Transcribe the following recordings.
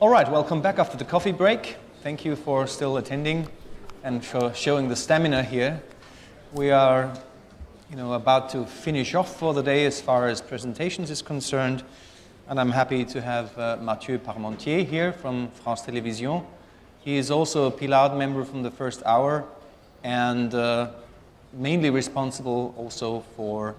All right, welcome back after the coffee break. Thank you for still attending and for showing the stamina here. We are, about to finish off for the day as far as presentations is concerned, and I'm happy to have Mathieau Parmentier here from France Télévisions. He is also a PLOUD member from the first hour and mainly responsible also for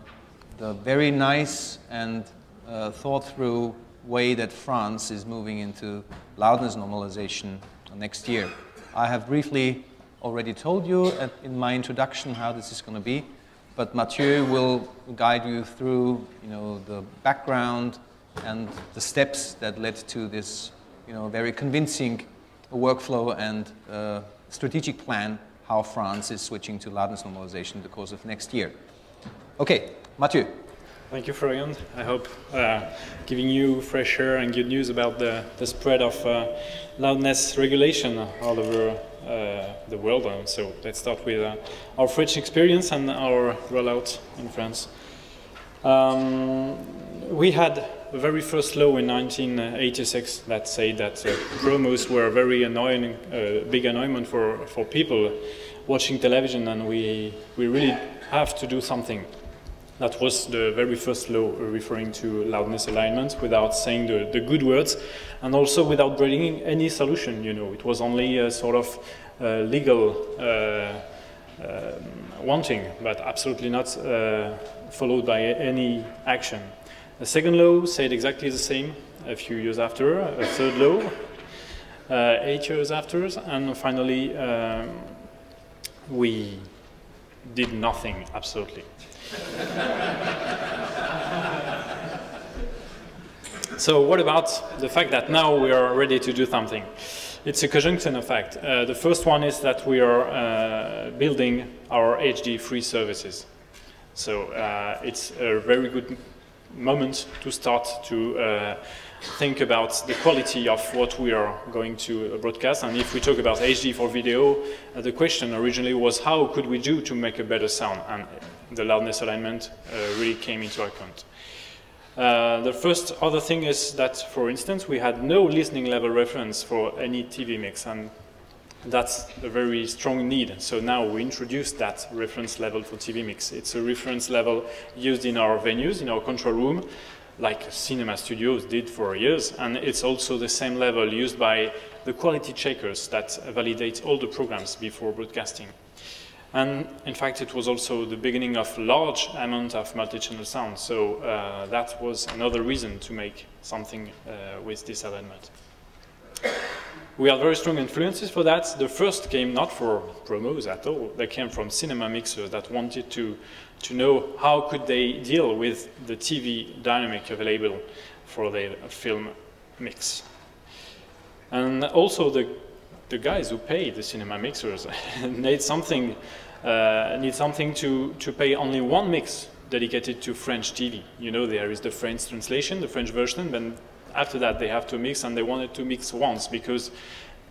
the very nice and thought-through way that France is moving into loudness normalization next year. I have briefly already told you in my introduction how this is going to be, but Mathieau will guide you through, the background and the steps that led to this, very convincing workflow and strategic plan how France is switching to loudness normalization in the course of next year. Okay, Mathieau. Thank you, Florian. I hope giving you fresh air and good news about the spread of loudness regulation all over the world. So let's start with our French experience and our rollout in France. We had the very first law in 1986 that said that promos were a very annoying, big annoyance for people watching television, and we really have to do something. That was the very first law referring to loudness alignment without saying the good words and also without bringing any solution. It was only a sort of legal wanting, but absolutely not followed by any action. The second law said exactly the same a few years after, a third law 8 years after, and finally we did nothing, absolutely. So what about the fact that now we are ready to do something? It's a conjunction effect. The first one is that we are building our HD free services. So it's a very good moment to start to think about the quality of what we are going to broadcast. And if we talk about HD for video, the question originally was how could we do to make a better sound? And the loudness alignment really came into account. The first other thing is that, for instance, we had no listening level reference for any TV mix, and that's a very strong need. So now we introduced that reference level for TV mix. It's a reference level used in our venues, in our control room, like cinema studios did for years, and it's also the same level used by the quality checkers that validate all the programs before broadcasting. And in fact, it was also the beginning of large amount of multi-channel sound, so that was another reason to make something with this alignment. We had very strong influences for that. The first came not for promos at all. They came from cinema mixers that wanted to know how could they deal with the TV dynamic available for their film mix. And also the guys who pay the cinema mixers need something to pay only one mix dedicated to French TV. There is the French translation, the French version, then after that they have to mix, and they wanted to mix once because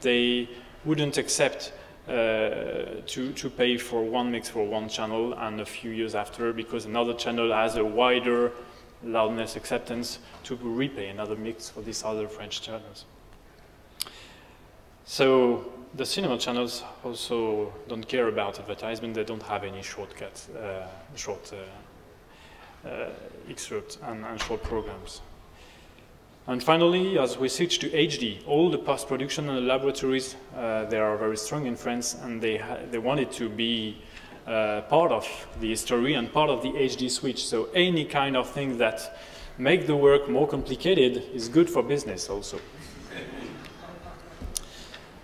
they wouldn't accept to pay for one mix for one channel and a few years after, because another channel has a wider loudness acceptance, to repay another mix for these other French channels. So the cinema channels also don't care about advertisement. They don't have any shortcuts, short excerpts and short programs. And finally, as we switch to HD, all the post-production and the laboratories, they are very strong in France, and they wanted to be part of the history and part of the HD switch. So any kind of thing that make the work more complicated is good for business also.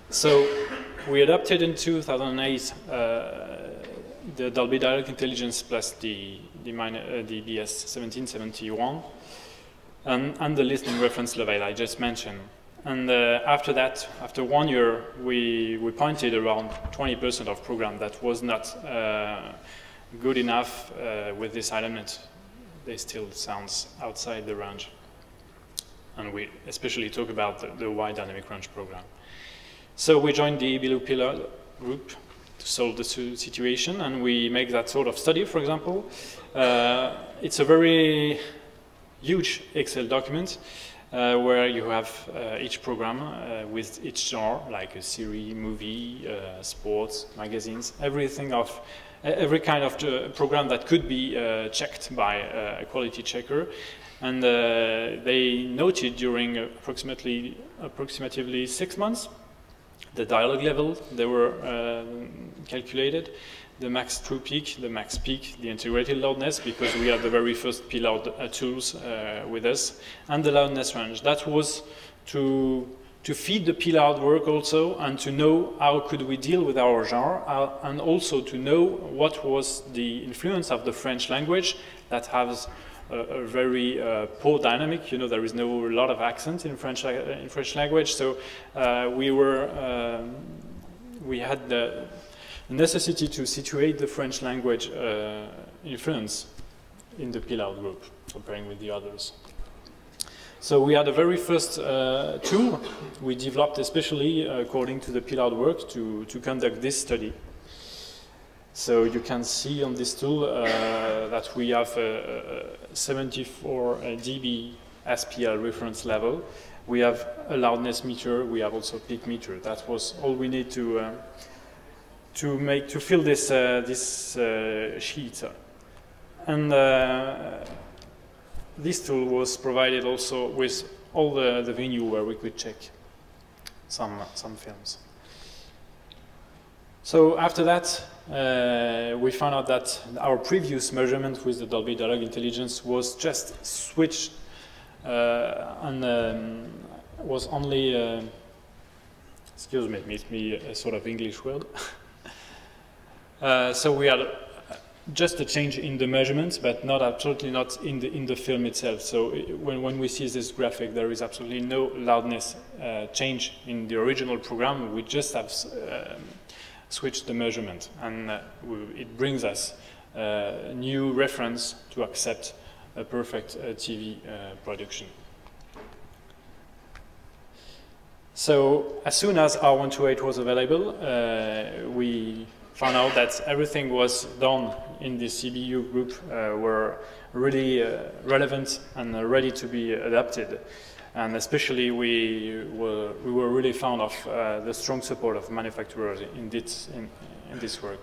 So we adopted in 2008 the Dolby Direct Intelligence plus the BS 1771 and the listening reference level I just mentioned. And after that, after 1 year, we pointed around 20% of program that was not good enough with this element. They still sounds outside the range. And we especially talk about the wide dynamic range program. So we joined the Below Pillar group to solve the situation, and we make that sort of study, for example. It's a very huge Excel document where you have each program with each genre, like a series, movie, sports, magazines, every kind of program that could be checked by a quality checker. And they noted during approximately 6 months the dialogue level they were calculated, the max true peak, the max peak, the integrated loudness, because we had the very first P-Loud tools with us, and the loudness range. That was to feed the P-Loud work also, and to know how could we deal with our genre, and also to know what was the influence of the French language that has a very poor dynamic. You know, there is a lot of accent in French language, so we had the necessity to situate the French language influence in the P-Loud group, comparing with the others. So we had a very first tool we developed especially according to the P-Loud work to conduct this study. So you can see on this tool that we have a 74 dB SPL reference level. We have a loudness meter. We have also peak meter. That was all we need to fill this sheet. And this tool was provided also with all the venue where we could check some films. So after that, we found out that our previous measurement with the Dolby Dialogue Intelligence was just switched and was only, excuse me, it makes me a sort of English word. So we had just a change in the measurements, but absolutely not in the film itself. So when we see this graphic, there is absolutely no loudness change in the original program. We just have switched the measurement, and it brings us a new reference to accept a perfect TV production. So as soon as R128 was available, we found out that everything was done in the CBU group were really relevant and ready to be adapted. And especially we were really fond of the strong support of manufacturers in this work.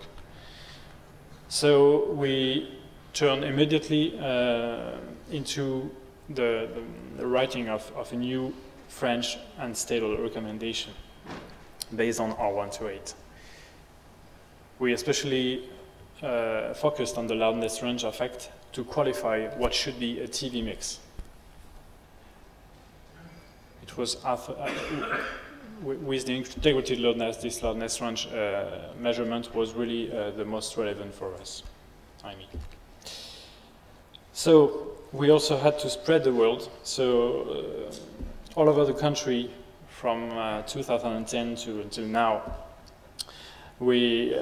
So we turned immediately into the writing of a new French and stable recommendation based on R128. We especially focused on the loudness range effect to qualify what should be a TV mix. It was with the integrated loudness, this loudness range measurement was really the most relevant for us. I mean. So we also had to spread the word. So all over the country from 2010 until now, we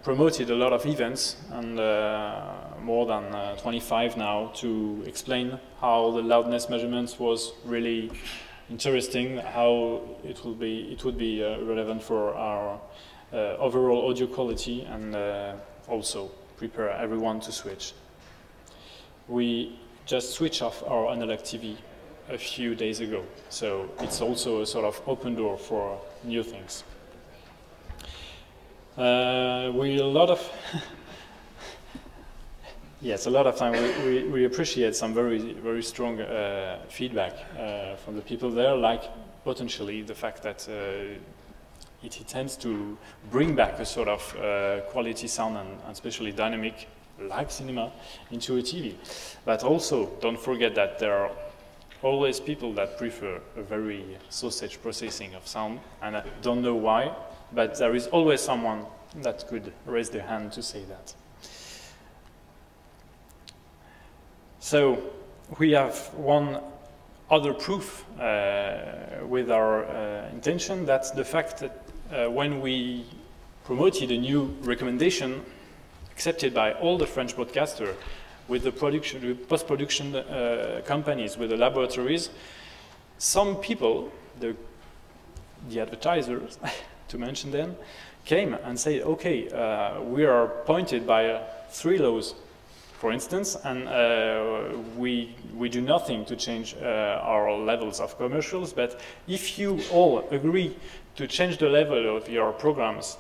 promoted a lot of events, and more than 25 now, to explain how the loudness measurements was really interesting, how it would be relevant for our overall audio quality, and also prepare everyone to switch. We just switched off our analog TV a few days ago, so it's also a sort of open door for new things. Yes, a lot of time we appreciate some very strong feedback from the people there, like potentially the fact that it tends to bring back a sort of quality sound and especially dynamic, like cinema, into a TV. But also, don't forget that there are always people that prefer a very sausage processing of sound, and I don't know why, but there is always someone that could raise their hand to say that. So we have one other proof with our intention. That's the fact that when we promoted a new recommendation accepted by all the French broadcasters, with the post-production companies, with the laboratories, some people, the advertisers, to mention them, came and said, okay, we are pointed by 3 laws for instance, and we do nothing to change our levels of commercials, but if you all agree to change the level of your programs,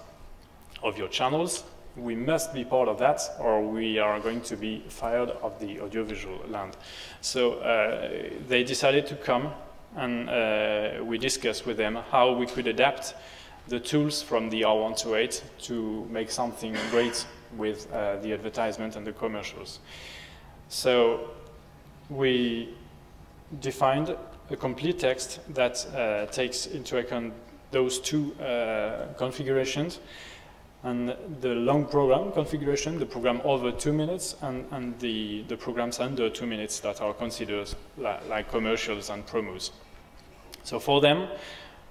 of your channels, we must be part of that, or we are going to be fired of the audiovisual land. So they decided to come, and we discussed with them how we could adapt the tools from the R128 to make something great with the advertisement and the commercials. So we defined a complete text that takes into account those two configurations, and the long program configuration, the program over 2 minutes, and the programs under 2 minutes that are considered like commercials and promos. So for them,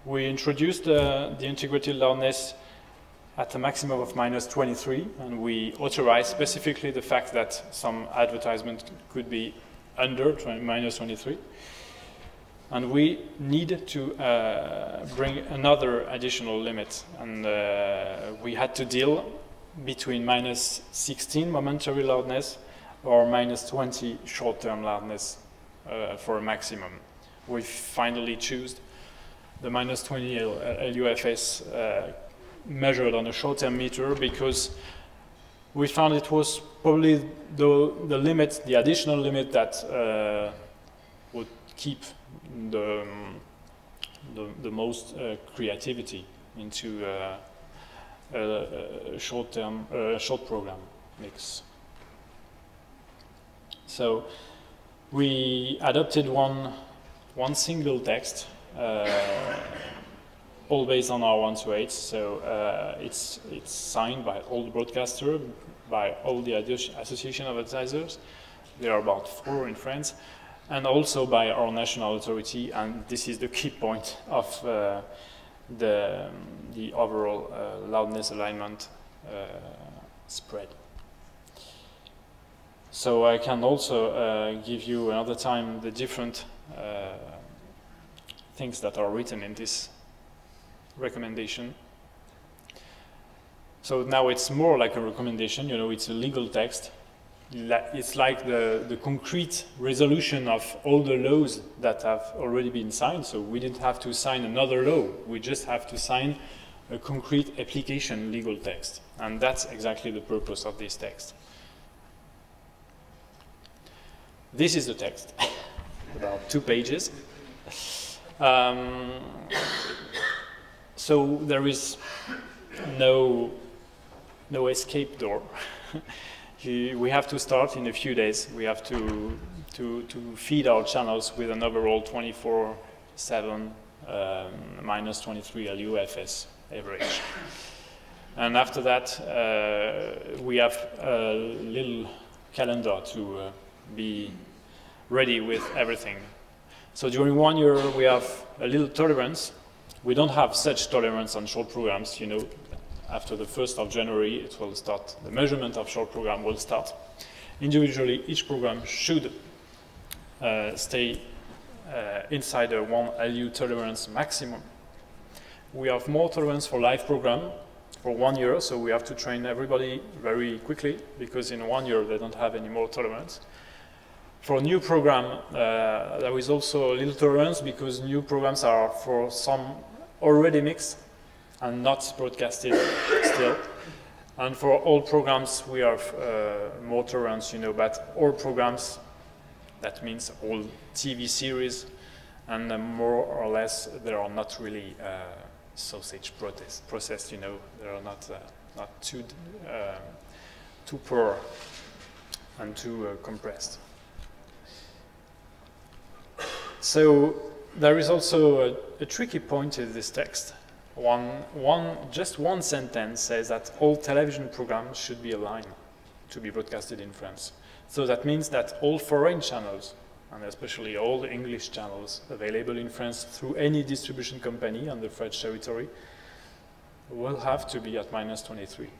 we introduced the integrated loudness at a maximum of -23, and we authorized specifically the fact that some advertisement could be under -23. And we need to bring another additional limit, and we had to deal between -16 momentary loudness or -20 short-term loudness for a maximum. We finally chose the -20 LUFS measured on a short-term meter because we found it was probably the limit, the additional limit that would keep the most creativity into a short-term, short program mix. So we adopted one single text, all based on R128. So it's signed by all the broadcasters, by all the association of advertisers. There are about 4 in France, and also by our national authority. And this is the key point of the overall loudness alignment spread. So I can also give you another time the different things that are written in this recommendation. So now it's more like a recommendation, you know, it's a legal text. It's like the concrete resolution of all the laws that have already been signed. So we didn't have to sign another law. We just have to sign a concrete application legal text. And that's exactly the purpose of this text. This is the text, about 2 pages. So there is no escape door. We have to start in a few days. We have to feed our channels with an overall 24/7 -23 LUFS average. And after that, we have a little calendar to be ready with everything. So during 1 year, we have a little tolerance. We don't have such tolerance on short programs, you know. After the 1st of January, it will start. The measurement of short program will start. Individually, each program should stay inside a 1 LU tolerance maximum. We have more tolerance for live program for 1 year, so we have to train everybody very quickly because in 1 year they don't have any more tolerance. For a new program, there is also a little tolerance because new programs are for some already mixed and not broadcasted still. And for all programs, we have more tolerance, you know, but all programs, that means all TV series, and more or less, they are not really sausage processed, you know, they are not too poor and too compressed. So there is also a tricky point in this text. Just one sentence says that all television programs should be aligned to be broadcasted in France. So that means that all foreign channels, and especially all the English channels available in France through any distribution company on the French territory, will have to be at -23.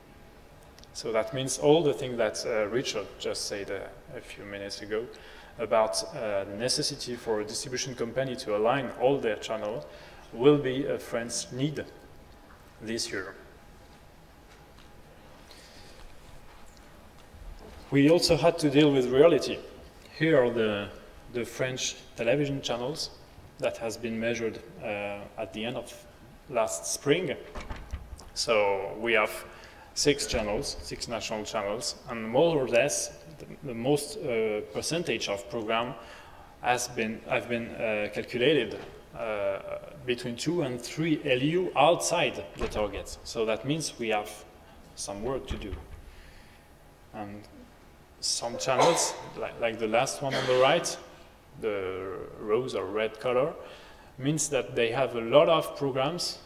So that means all the things that Richard just said a few minutes ago about the necessity for a distribution company to align all their channels will be a French need this year. We also had to deal with reality. Here are the French television channels that has been measured at the end of last spring. So we have 6 channels, 6 national channels, and more or less the most percentage of program have been calculated between 2 and 3 LU outside the targets. So that means we have some work to do. And some channels, like the last one on the right, the rose or red color, means that they have a lot of programs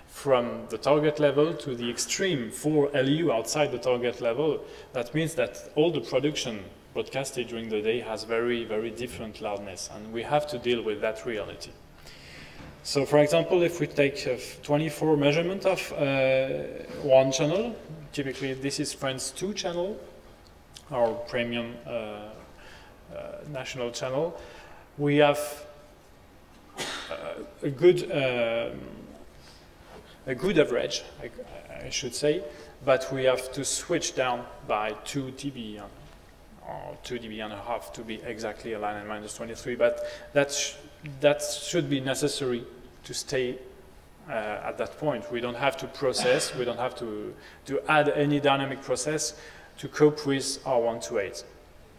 from the target level to the extreme 4 LU outside the target level. That means that all the production broadcasted during the day has very, very different loudness, and we have to deal with that reality. So for example, if we take 24 measurement of one channel, typically this is France 2 channel, our premium national channel, we have a good average, I should say, but we have to switch down by 2 dB or 2 dB and a half to be exactly aligned at -23, but that should be necessary to stay at that point. We don't have to process, we don't have to add any dynamic process to cope with our 128.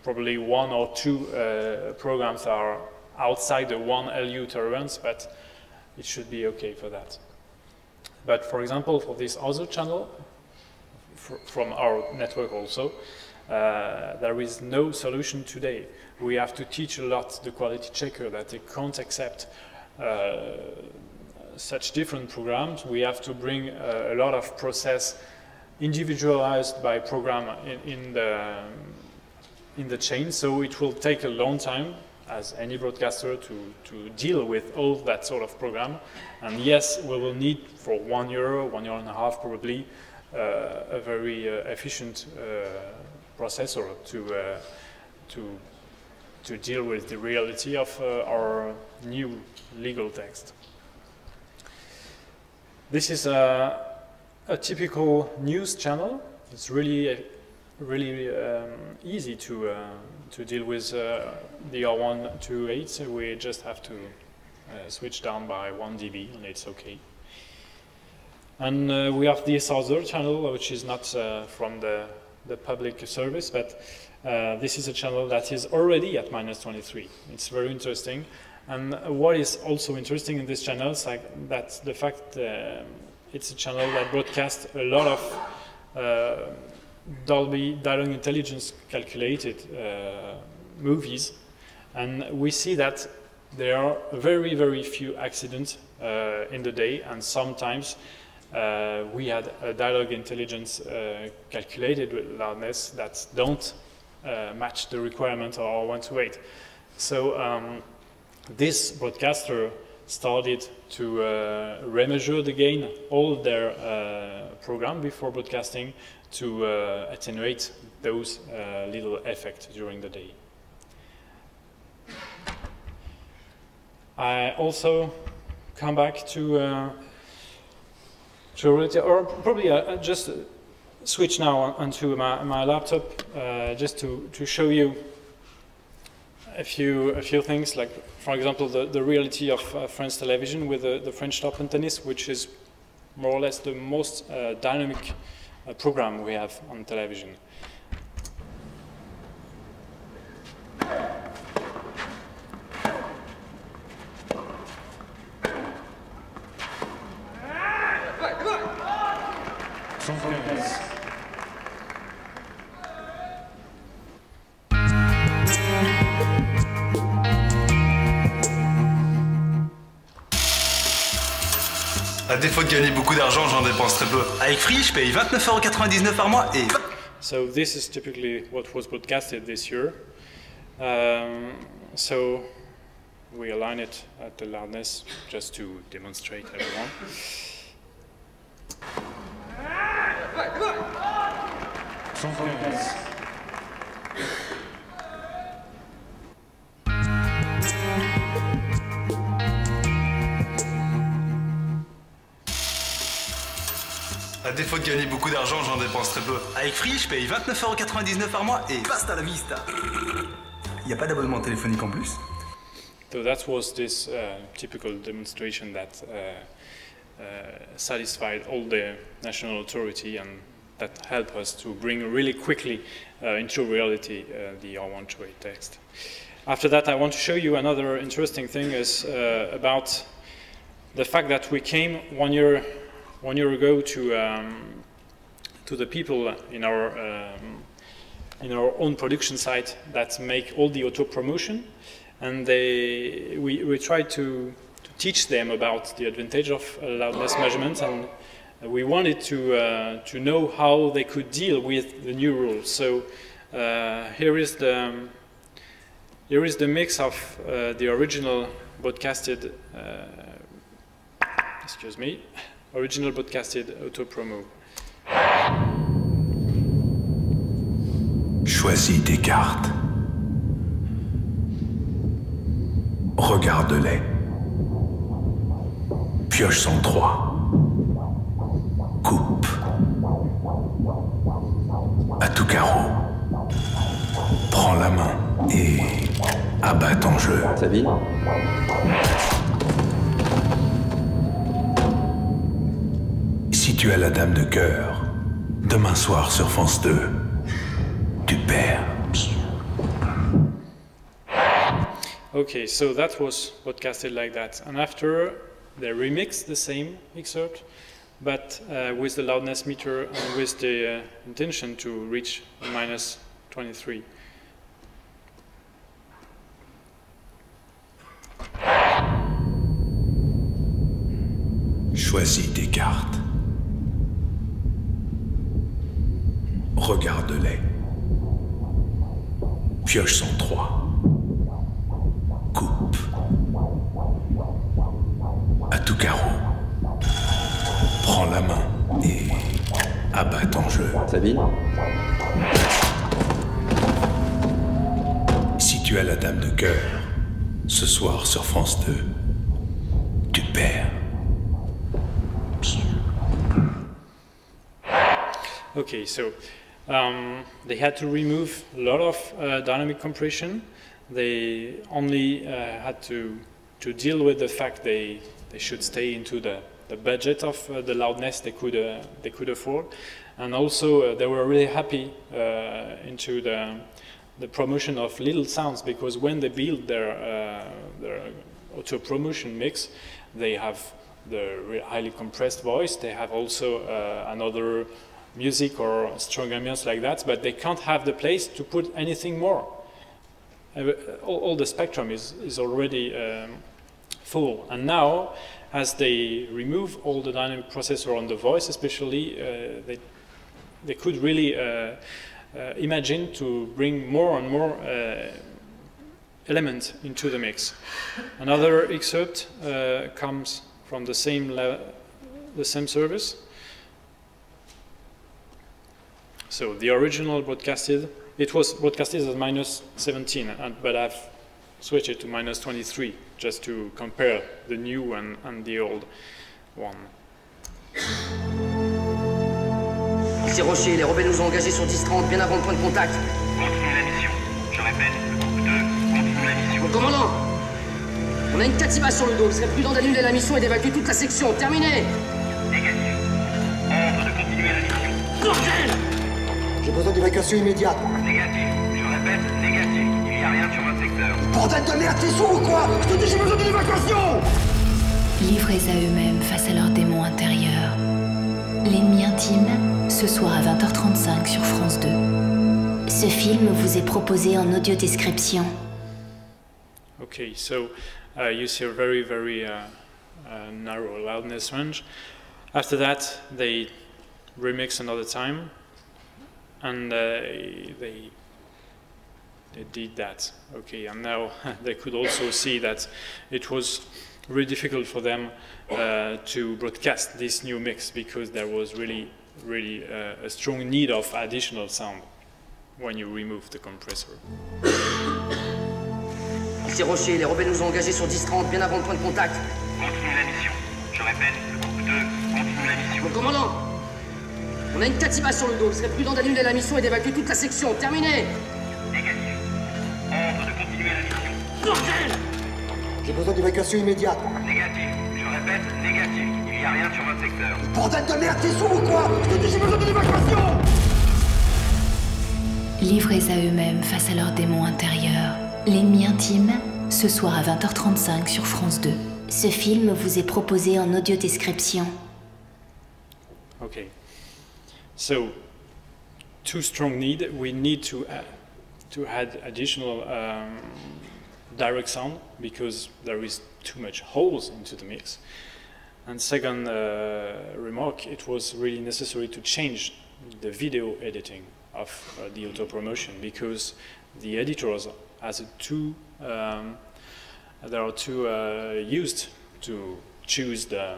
Probably 1 or 2 programs are outside the 1 LU tolerance, but it should be okay for that. But for example, for this other channel, from our network also, there is no solution today. We have to teach a lot the quality checker that they can't accept such different programs. We have to bring a lot of process individualized by program in the chain, so it will take a long time as any broadcaster to deal with all that sort of program. And yes, we will need for 1 year, 1.5 years probably, a very efficient processor to deal with the reality of our new legal text. This is a typical news channel. It's really easy to deal with the R128. So we just have to switch down by 1 dB and it's okay. And we have this other channel, which is not from the public service, but this is a channel that is already at -23. It's very interesting. And what is also interesting in this channel is that the fact it's a channel that broadcasts a lot of Dolby Dialogue Intelligence calculated movies, and we see that there are very, very few accidents in the day, and sometimes we had a Dialogue Intelligence calculated with loudness that don't match the requirement of our 128. So this broadcaster started to remeasure the gain, all their program before broadcasting, to attenuate those little effects during the day. I also come back to reality, or probably just switch now onto my laptop just to show you a few things, like for example the reality of French television with the French top and tennis, which is more or less the most dynamic program we have on television. À défaut de gagner beaucoup d'argent, j'en dépense très peu. Avec Free, je paye 29,99 € par mois et... So this is typically what was broadcasted this year. So we align it at the loudness just to demonstrate everyone. défaut de gagner beaucoup d'argent, j'en dépense très peu. Avec Free, je paye 29,99 € par mois et basta la vista. Y a pas d'abonnement téléphonique en plus? So that was this typical demonstration that satisfied all the national authority and that helped us to bring really quickly into reality the R128 text. After that, I want to show you another interesting thing is about the fact that we came one year ago to the people in our own production site that make all the auto promotion, and we tried to teach them about the advantage of loudness measurements, and we wanted to know how they could deal with the new rules. So here is the mix of the original broadcasted original broadcasted auto promo. Choisis tes cartes. Regarde-les. Pioche son 3. Coupe. À tout carreau. Prends la main et abats ton jeu. Sabine ? Si tu as la dame de cœur, demain soir sur France 2, tu perds. Okay, so that was broadcasted like that. And after, they remixed the same excerpt, but with the loudness meter and with the intention to reach minus 23. Choisis tes cartes. Regarde-les. Pioche son 3. Coupe. À tout carreau. Prends la main et abats ton jeu. Sabine ? Si tu as la dame de cœur, ce soir sur France 2, tu perds. Okay, so they had to remove a lot of dynamic compression. They only had to deal with the fact they should stay into the budget of the loudness they could afford, and also they were really happy into the promotion of little sounds, because when they build their auto promotion mix, they have the highly compressed voice. They have also another music or strong ambience like that, but they can't have the place to put anything more. All the spectrum is already full, and now as they remove all the dynamic processor on the voice especially, they could really imagine to bring more and more elements into the mix. Another excerpt comes from the same service. So the original broadcasted, it was broadcasted at minus 17, but I've switched it to minus 23 just to compare the new and the old one. C'est Rocher, les rebelles nous ont engagés sur 10-30, bien avant le point de contact. Continue la mission. Je répète, le groupe 2, continue la mission. Mon commandant, on a une Katiba sur le dos. Il serait prudent d'annuler la mission et d'évacuer toute la section. Terminé. Négatif. Ordre de continuer la mission. Bordel! J'ai besoin d'évacuation immédiate. Négatif. Je répète, négatif. Il n'y a rien sur votre secteur. Bordel de merde, t'es sourd ou quoi? Je te dis j'ai besoin d'une évacuation! Livrés à eux-mêmes face à leurs démons intérieurs. L'ennemi intime, ce soir à 20h35 sur France 2. Ce film vous est proposé en audio-description. Okay, so you see a very, very narrow loudness range. After that, they remix another time, and they did that. Okay, and now they could also see that it was really difficult for them to broadcast this new mix, because there was really a strong need of additional sound when you remove the compressor. C'est Rocher, les rebelles nous ont engagés sur 10-30, bien avant le point de contact. Continue la mission. Je répète, le groupe 2, continue la mission. Mon commandant, On a une Katiba sur le dos. Il serait prudent d'annuler la mission et d'évacuer toute la section. Terminé. Négatif. Ordre de continuer la mission. Bordel! J'ai besoin d'évacuation immédiate. Négatif. Je répète, négatif. Il n'y a rien sur votre secteur. Bordel de merde, t'es sourd ou quoi? Je te dis, j'ai besoin d'une évacuation! Livrés à eux-mêmes face à leurs démons intérieurs, L'ennemi intime, ce soir à 20h35 sur France 2. Ce film vous est proposé en audio-description. Okay. So, too strong need. We need to add additional direct sound because there is too much holes into the mix. And second remark, it was really necessary to change the video editing of the auto promotion because the editors as they are too used to choose the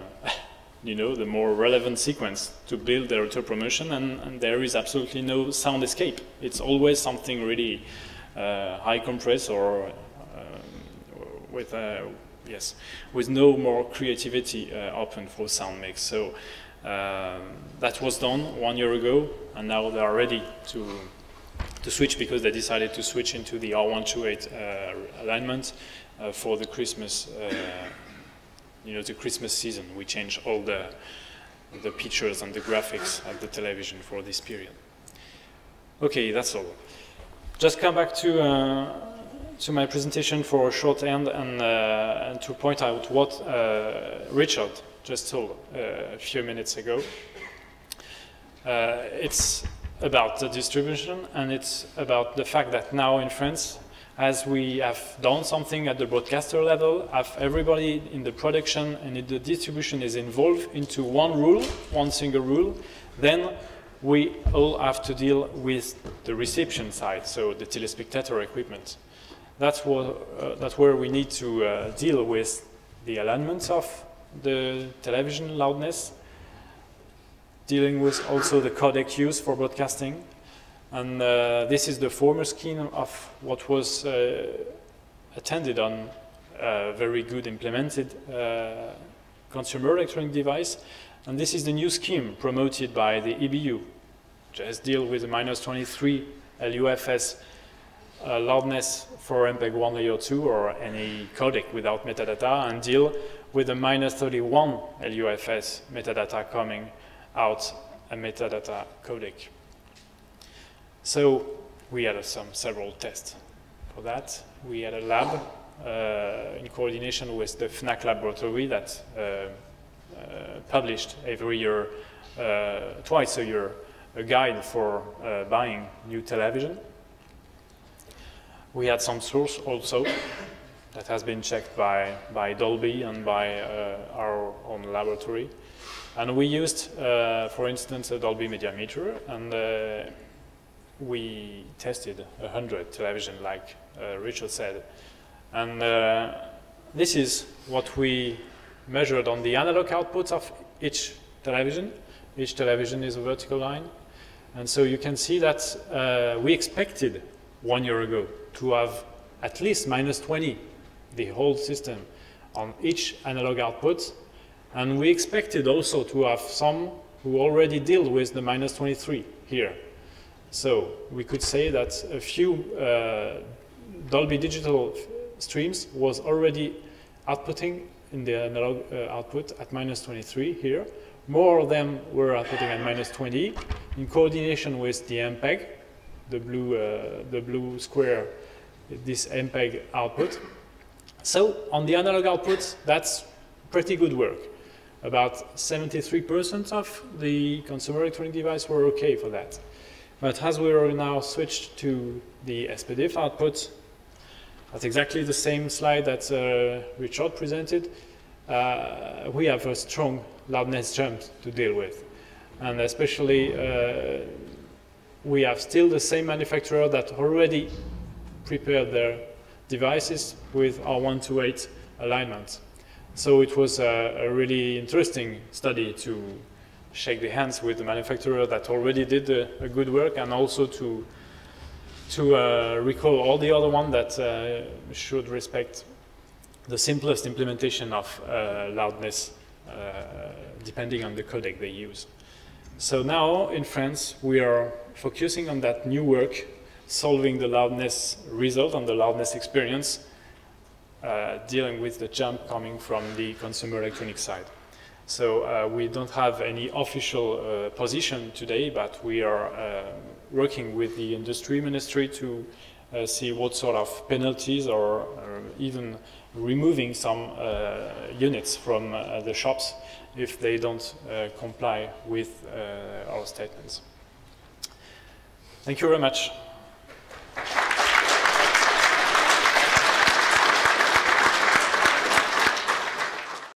the more relevant sequence to build their auto promotion, and there is absolutely no sound escape. It's always something really high compressed or with no more creativity open for sound mix. So that was done 1 year ago, and now they are ready to switch because they decided to switch into the R128 alignment for the Christmas. The Christmas season. We changed all the pictures and the graphics of the television for this period. Okay, that's all. Just come back to my presentation for a short end and to point out what Richard just told a few minutes ago. It's about the distribution, and it's about the fact that now in France, as we have done something at the broadcaster level, have everybody in the production and in the distribution is involved into one single rule, then we all have to deal with the reception side, so the telespectator equipment. That's where we need to deal with the alignments of the television loudness, dealing with also the codec used for broadcasting. And this is the former scheme of what was attended on a very good implemented consumer electronic device. And this is the new scheme promoted by the EBU. Just deal with the -23 LUFS loudness for MPEG-1 layer 2 or any codec without metadata, and deal with the -31 LUFS metadata coming out a metadata codec. So we had several tests for that. We had a lab in coordination with the FNAC laboratory that published every year, twice a year, a guide for buying new television. We had some source also that has been checked by Dolby and by our own laboratory. And we used, for instance, a Dolby media meter, and we tested 100 television, like Richard said. And this is what we measured on the analog outputs of each television. Each television is a vertical line. And so you can see that we expected 1 year ago to have at least -20, the whole system, on each analog output. And we expected also to have some who already deal with the -23 here. So we could say that a few Dolby Digital streams was already outputting in the analog output at -23 here. More of them were outputting at -20 in coordination with the MPEG, the blue square, this MPEG output. So on the analog output, that's pretty good work. About 73% of the consumer electronic device were okay for that. But as we are now switched to the Pdif output, that's exactly the same slide that Richard presented. We have a strong loudness jump to deal with. And especially, we have still the same manufacturer that already prepared their devices with R128 alignment. So it was a really interesting study to shake the hands with the manufacturer that already did a good work, and also to recall all the other ones that should respect the simplest implementation of loudness depending on the codec they use. So now in France, we are focusing on that new work, solving the loudness result and the loudness experience, dealing with the jump coming from the consumer electronics side. So we don't have any official position today, but we are working with the industry ministry to see what sort of penalties or even removing some units from the shops if they don't comply with our statements. Thank you very much.